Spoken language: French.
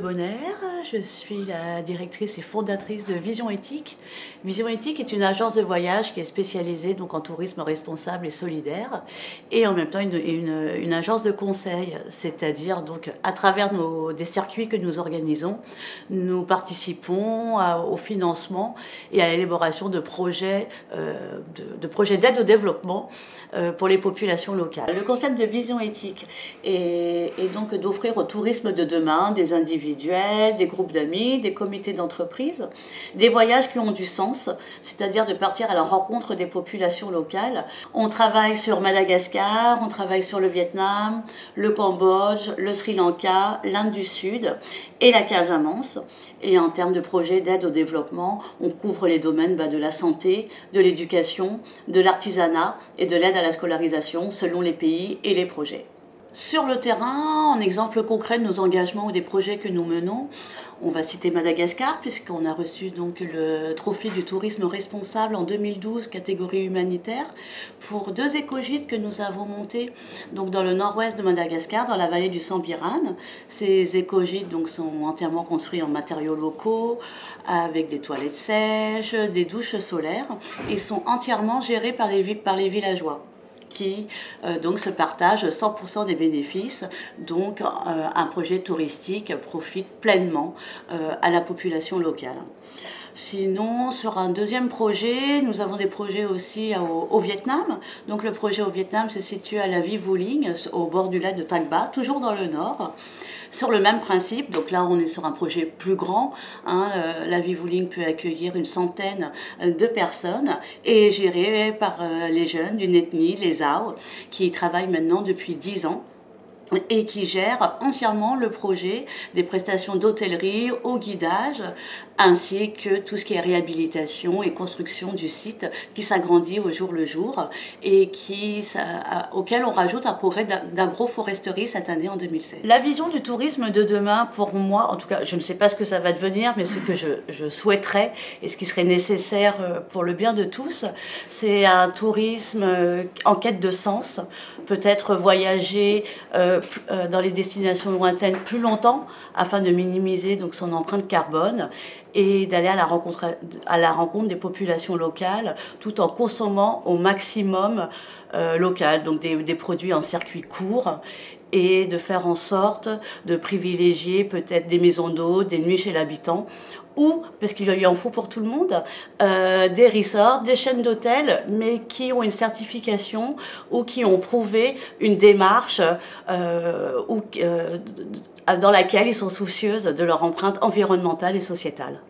Bonner, je suis la directrice et fondatrice de Vision Éthique. Vision Éthique est une agence de voyage qui est spécialisée donc, en tourisme responsable et solidaire et en même temps une agence de conseil, c'est-à-dire donc à travers des circuits que nous organisons, nous participons au financement et à l'élaboration de projets d'aide au développement pour les populations locales. Le concept de Vision Éthique est donc d'offrir au tourisme de demain des individuels, des groupes d'amis, des comités d'entreprise, des voyages qui ont du sens, c'est-à-dire de partir à la rencontre des populations locales. On travaille sur Madagascar, on travaille sur le Vietnam, le Cambodge, le Sri Lanka, l'Inde du Sud et la Casamance. Et en termes de projets d'aide au développement, on couvre les domaines de la santé, de l'éducation, de l'artisanat et de l'aide à la scolarisation selon les pays et les projets. Sur le terrain, en exemple concret de nos engagements ou des projets que nous menons, on va citer Madagascar puisqu'on a reçu donc le trophée du tourisme responsable en 2012 catégorie humanitaire pour 2 écogîtes que nous avons montés donc dans le nord-ouest de Madagascar, dans la vallée du Sambiran. Ces écogîtes donc sont entièrement construits en matériaux locaux avec des toilettes sèches, des douches solaires et sont entièrement gérés par les villageois, qui donc se partagent 100% des bénéfices. Donc un projet touristique profite pleinement à la population locale. Sinon, sur un deuxième projet, nous avons des projets aussi au Vietnam. Donc le projet au Vietnam se situe à la Vie Vô Linh, au bord du lac de Tag Ba, toujours dans le nord. Sur le même principe, donc là on est sur un projet plus grand, la Vie Vô Linh peut accueillir une centaine de personnes et est gérée par les jeunes d'une ethnie, les Ao, qui y travaillent maintenant depuis 10 ans. Et qui gère entièrement le projet des prestations d'hôtellerie au guidage, ainsi que tout ce qui est réhabilitation et construction du site qui s'agrandit au jour le jour et auquel on rajoute un progrès d'agroforesterie cette année en 2016. La vision du tourisme de demain, pour moi, en tout cas, je ne sais pas ce que ça va devenir, mais ce que je souhaiterais et ce qui serait nécessaire pour le bien de tous, c'est un tourisme en quête de sens, peut-être voyager dans les destinations lointaines plus longtemps afin de minimiser donc son empreinte carbone et d'aller à la rencontre des populations locales tout en consommant au maximum local, donc des produits en circuit court et de faire en sorte de privilégier peut-être des maisons d'hôtes, des nuits chez l'habitant ou, parce qu'il y en faut pour tout le monde, des resorts, des chaînes d'hôtels, mais qui ont une certification ou qui ont prouvé une démarche dans laquelle ils sont soucieux de leur empreinte environnementale et sociétale.